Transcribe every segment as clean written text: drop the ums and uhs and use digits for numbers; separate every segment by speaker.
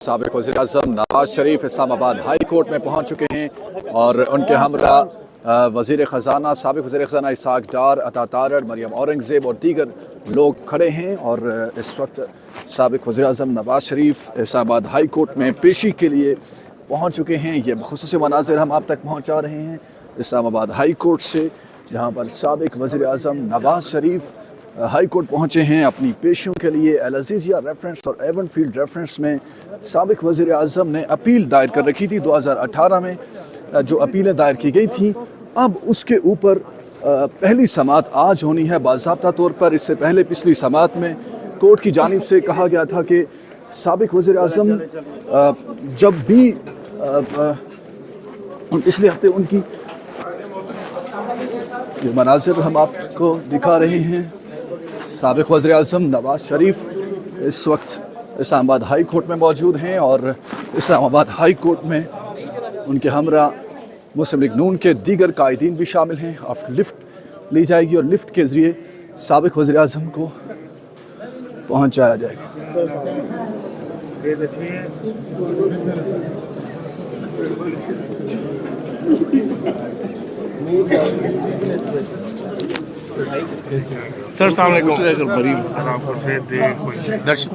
Speaker 1: साबिक वज़ीर-ए-आज़म Nawaz Sharif Islamabad high court में पहुंच चुके हैं और उनके हमरा वज़ीर ख़ज़ाना साबिक वज़ीर ख़ज़ाना इसहाक़ डार, अता तारड़, मरियम औरंगज़ेब और दीगर लोग खड़े हैं। और इस वक्त साबिक वज़ीर-ए-आज़म नवाज शरीफ इस्लामाबाद हाई कोर्ट में पेशी के लिए पहुंच चुके हैं। ये ख़ुसूसी मनाज़िर हम आप तक पहुंचा रहे हैं इस्लामाबाद हाई कोर्ट से, जहाँ पर साबिक वज़ीर-ए-आज़म नवाज शरीफ हाई कोर्ट पहुँचे हैं अपनी पेशियों के लिए। अल अज़ीज़िया रेफरेंस और एवन फील्ड रेफरेंस में साबिक वज़ीर आज़म ने अपील दायर कर रखी थी 2018 में, जो अपीलें दायर की गई थी। अब उसके ऊपर पहली समाअत आज होनी है बाज़ाब्ता तौर पर। इससे पहले पिछली समाअत में कोर्ट की जानिब से कहा गया था कि साबिक वज़ीर आज़म जब भी पिछले हफ्ते उनकी ये मनाज़िर हम आपको दिखा रहे हैं। साबिक वज़ीर आज़म नवाज शरीफ इस वक्त इस्लामाबाद हाई कोर्ट में मौजूद हैं और इस्लामाबाद हाई कोर्ट में उनके हमरा मुस्लिम लीग नून के दीगर कायदीन भी शामिल हैं। अब लिफ्ट ली जाएगी और लिफ्ट के ज़रिए साबिक वज़ीर आज़म को पहुँचाया जाएगा।
Speaker 2: सर सामने को दर्शक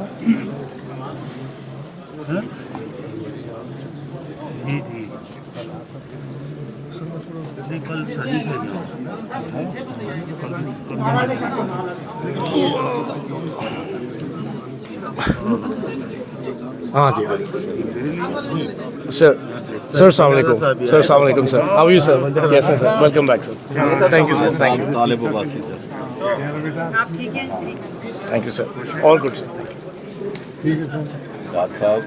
Speaker 2: हाँ जी सर सर सामनेकुम सर सामनेकुम sir how you sir yes sir welcome back sir thank you sir thank you
Speaker 3: Talib Abbasi sir
Speaker 4: आप ठीक हैं?
Speaker 2: Thank you sir all good sir
Speaker 3: Raj साहब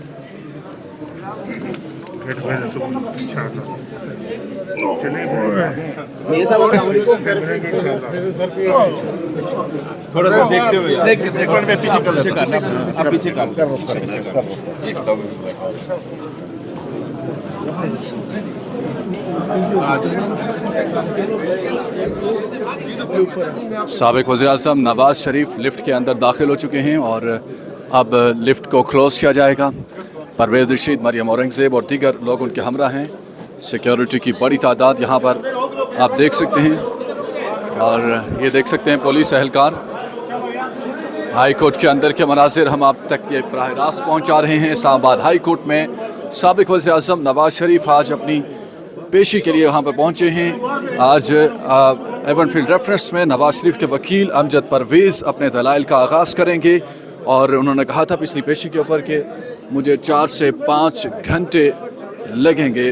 Speaker 2: थोड़ा सा देखते हुए पीछे
Speaker 1: साबिक वज़ीर-ए-आज़म नवाज शरीफ लिफ्ट के अंदर दाखिल हो चुके हैं और अब लिफ्ट को क्लोज़ किया जाएगा। परवेज़ रशीद, मरियम औरंगज़ेब और दीगर लोग उनके हमरा हैं। सिक्योरिटी की बड़ी तादाद यहाँ पर आप देख सकते हैं और ये देख सकते हैं पुलिस एहलकार। हाई कोर्ट के अंदर के मनाज़िर हम आप तक ये बराह रास्त पहुँचा रहे हैं। इस्लामाबाद हाई कोर्ट में साबिक वज़ीर-ए-आज़म नवाज शरीफ आज अपनी पेशी के लिए वहाँ पर पहुँचे हैं। आज एवन फील्ड रेफरेंस में नवाज शरीफ के वकील अमजद परवेज़ अपने दलाइल का आगाज़ करेंगे और उन्होंने कहा था पिछली पेशी के ऊपर कि मुझे 4 से 5 घंटे लगेंगे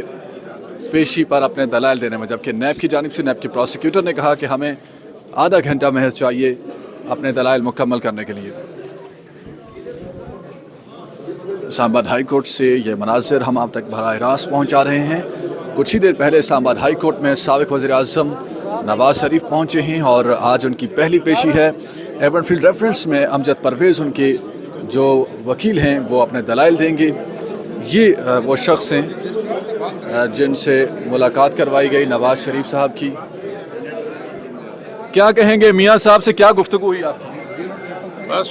Speaker 1: पेशी पर अपने दलाइल देने में, जबकि नैब की जानिब से नैब के प्रोसिक्यूटर ने कहा कि हमें आधा घंटा महज चाहिए अपने दलाइल मुकम्मल करने के लिए। इस्लामाबाद हाई कोर्ट से ये मनाज़िर हम आप तक बराह रास्त पहुँचा रहे हैं। कुछ ही देर पहले इस्लामाबाद हाई कोर्ट में साबिक वज़ीर-ए-आज़म नवाज शरीफ पहुँचे हैं और आज उनकी पहली पेशी है। एवन फील्ड रेफरेंस में अमजद परवेज़ उनके जो वकील हैं वो अपने दलाइल देंगे। ये वो शख्स हैं जिनसे मुलाकात करवाई गई नवाज शरीफ साहब की। क्या कहेंगे मियाँ साहब से, क्या गुफ्तगू हुई आपकी?
Speaker 5: बस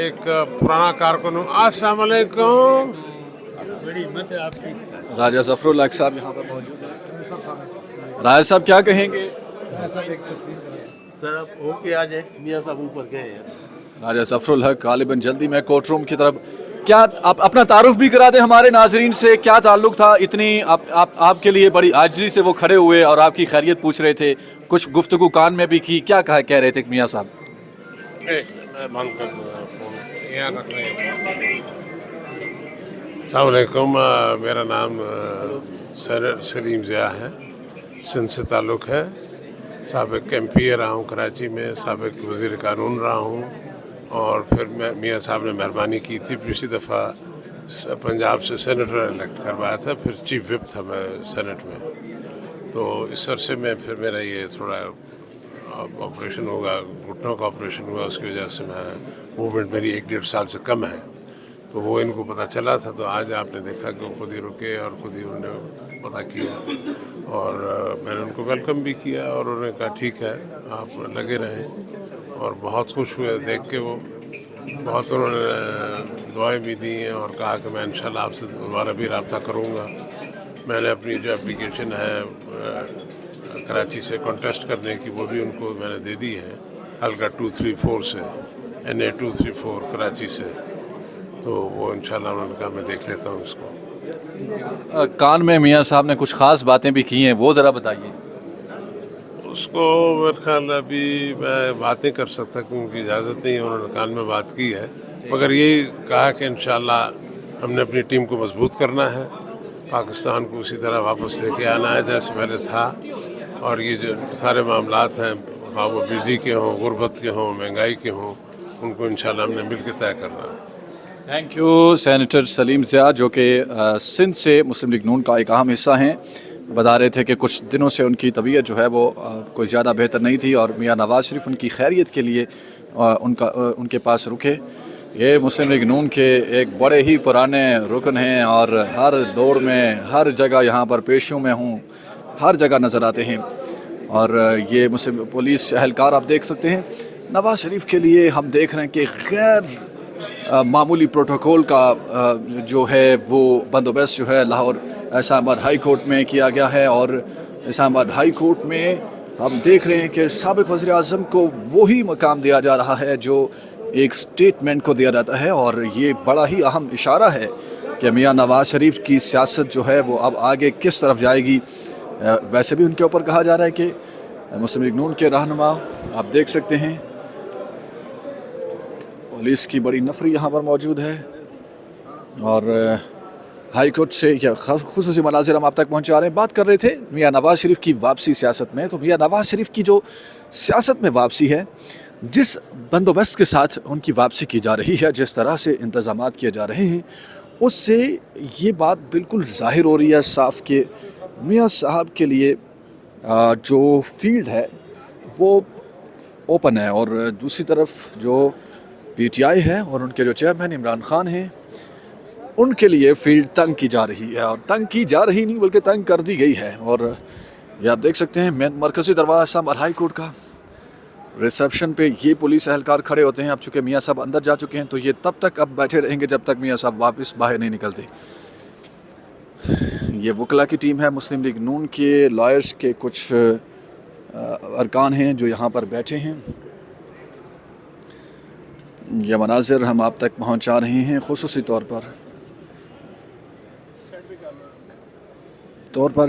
Speaker 5: एक पुराना कारकुन हूँ। अस्सलाम वालेकुम।
Speaker 1: राजा ज़फ़रुल्लाह साहब यहाँ पर मौजूद हैं। राजा साहब क्या कहेंगे?
Speaker 3: सर आप होके आ जाए, मियाँ साहब ऊपर गए हैं।
Speaker 1: राजा ज़फ़रुल्लाह गालिबन जल्दी मैं कोर्ट रूम की तरफ। क्या आप अपना तारुफ भी करा दें हमारे नाजरीन से, क्या ताल्लुक़ था? इतनी आपके लिए बड़ी आजिज़ी से वो खड़े हुए और आपकी खैरियत पूछ रहे थे, कुछ गुफ्तगू कान में भी की, क्या कह रहे थे मियाँ साहब?
Speaker 5: अस्सलाम वालेकुम। मेरा नाम सलीम ज़िया है, सिंध से ताल्लुक़ है। साबिक MP रहा हूँ कराची में, साबिक वज़ीर कानून रहा हूँ और फिर मैं मियाँ साहब ने मेहरबानी की थी, पिछली दफ़ा पंजाब से सेनेटर इलेक्ट करवाया था, फिर चीफ विप था मैं सेनेट में। तो इस अरसे में फिर मेरा ये थोड़ा ऑपरेशन होगा, घुटनों का ऑपरेशन हुआ, उसकी वजह से मैं मूवमेंट मेरी 1-1.5 साल से कम है। तो वो इनको पता चला था, तो आज आपने देखा कि वो खुद ही रुके और खुद ही उन्होंने पता किया और मैंने उनको वेलकम भी किया और उन्होंने कहा ठीक है आप लगे रहें और बहुत खुश हुए देख के वो بہت انہوں نے دعائیں بھی دی ہیں اور کہا کہ میں انشاءاللہ آپ سے دوبارہ بھی رابطہ کروں گا. میں نے اپنی جو اپلیکیشن ہے کراچی سے کانٹیسٹ کرنے کی وہ بھی ان کو میں نے دے دی ہے حلقہ 234 سے NA 234 کراچی سے. تو وہ انشاءاللہ انہوں نے کہا میں دیکھ لیتا ہوں اس کو.
Speaker 1: کان میں میاں صاحب نے کچھ خاص باتیں بھی کی ہیں, وہ ذرا بتائیے.
Speaker 5: اس کو میرے خیال ابھی میں بات نہیں کر سکتا کیونکہ اجازت نہیں ہے, انہوں نے کان میں بات کی ہے, مگر یہی کہا کہ انشاءاللہ ہم نے اپنی ٹیم کو مضبوط کرنا ہے, پاکستان کو اسی طرح واپس لے کے آنا ہے جیسے پہلے تھا, اور یہ جو سارے معاملات ہیں خواہ وہ بجلی کے ہوں, غربت کے ہوں, مہنگائی کے ہوں, ان کو انشاءاللہ ہم نے مل کے طے کرنا ہے.
Speaker 1: تھینک یو سینیٹر سلیم ضیاء, جو کہ سندھ سے مسلم لیگ نون کا ایک اہم حصہ ہیں. بتا رہے تھے کہ کچھ دنوں سے ان کی طبیعت جو ہے وہ کوئی زیادہ بہتر نہیں تھی اور میاں نواز شریف ان کی خیریت کے لیے ان کے پاس رکے. یہ مسلم لیگ نون کے ایک بڑے ہی پرانے رکن ہیں اور ہر دور میں ہر جگہ یہاں پر پیشوں میں ہوں ہر جگہ نظر آتے ہیں. اور یہ مسلم پولیس اہلکار آپ دیکھ سکتے ہیں. نواز شریف کے لیے ہم دیکھ رہے ہیں کہ غیر معمولی پروٹوکول کا جو ہے وہ بندوبست جو ہے لاہور اسلام آباد ہائی کورٹ میں کیا گیا ہے. اور اسلام آباد ہائی کورٹ میں ہم دیکھ رہے ہیں کہ سابق وزیر اعظم کو وہی مقام دیا جا رہا ہے جو ایک سٹیٹمنٹ کو دیا جاتا ہے, اور یہ بڑا ہی اہم اشارہ ہے کہ میاں نواز شریف کی سیاست جو ہے وہ اب آگے کس طرف جائے گی. ویسے بھی ان کے اوپر کہا جا رہا ہے کہ مسلم لیگ نون کے رہنما آپ دیکھ سکتے ہیں پولیس کی بڑی نفری یہاں پر موجود ہے, اور ہائی کورٹ سے خصوصی مناظر ہم آپ تک پہنچا رہے ہیں. بات کر رہے تھے میاں نواز شریف کی واپسی سیاست میں, تو میاں نواز شریف کی جو سیاست میں واپسی ہے, جس بندوبست کے ساتھ ان کی واپسی کی جا رہی ہے, جس طرح سے انتظامات کیے جا رہے ہیں, اس سے یہ بات بالکل ظاہر ہو رہی ہے صاف کہ میاں صاحب کے لیے جو فیلڈ ہے وہ اوپن ہے, اور دوسری طرف جو PTI ہے اور ان کے جو چیئرمین عمران خان ہیں ان کے لیے فیلڈ تنگ کی جا رہی ہے, اور تنگ کی جا رہی نہیں بلکہ تنگ کر دی گئی ہے. اور یہ آپ دیکھ سکتے ہیں مرکزی دروازہ اسلام آباد ہائی کورٹ کا ریسیپشن پہ یہ پولیس اہلکار کھڑے ہوتے ہیں. اب چونکہ میاں صاحب اندر جا چکے ہیں تو یہ تب تک اب بیٹھے رہیں گے جب تک میاں صاحب واپس باہر نہیں نکلتے. یہ وکلا کی ٹیم ہے مسلم لیگ نون کے لائرز کے کچھ ارکان ہیں جو یہاں پر بیٹھے ہیں. یہ مناظر ہم آپ تک پہنچا رہے ہیں خصوصی طور پر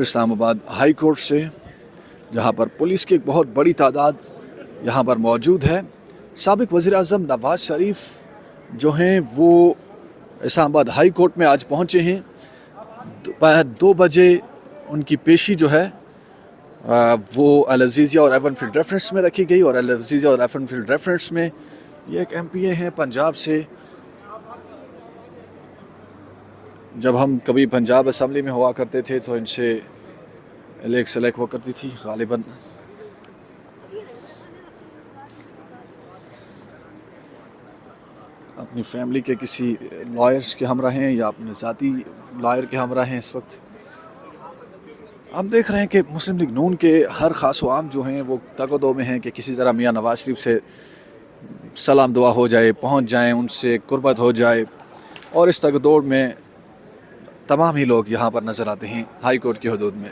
Speaker 1: اسلام آباد ہائی کورٹ سے, جہاں پر پولیس کی ایک بہت بڑی تعداد یہاں پر موجود ہے. سابق وزیر اعظم نواز شریف جو ہیں وہ اسلام آباد ہائی کورٹ میں آج پہنچے ہیں. 2 بجے ان کی پیشی جو ہے وہ العزیزیہ اور ایون فیلڈ ریفرنس میں رکھی گئی, اور العزیزیہ اور ایون فیلڈ ریفرنس میں یہ ایک MPA ہیں پنجاب سے. جب ہم کبھی پنجاب اسمبلی میں ہوا کرتے تھے تو ان سے الیکٹ سلیکٹ ہوا کرتی تھی غالباً. اپنی فیملی کے کسی لائرز کے ہمراہ ہیں یا اپنے ذاتی لائر کے ہمراہ ہیں. اس وقت ہم دیکھ رہے ہیں کہ مسلم لیگ نون کے ہر خاص و عام جو ہیں وہ تگ و دو میں ہیں کہ کسی طرح میاں نواز شریف سے سلام دعا ہو جائے, پہنچ جائیں, ان سے قربت ہو جائے. اور اس تگ و دوڑ میں تمام ہی لوگ یہاں پر نظر آتے ہیں ہائی کورٹ کی حدود میں.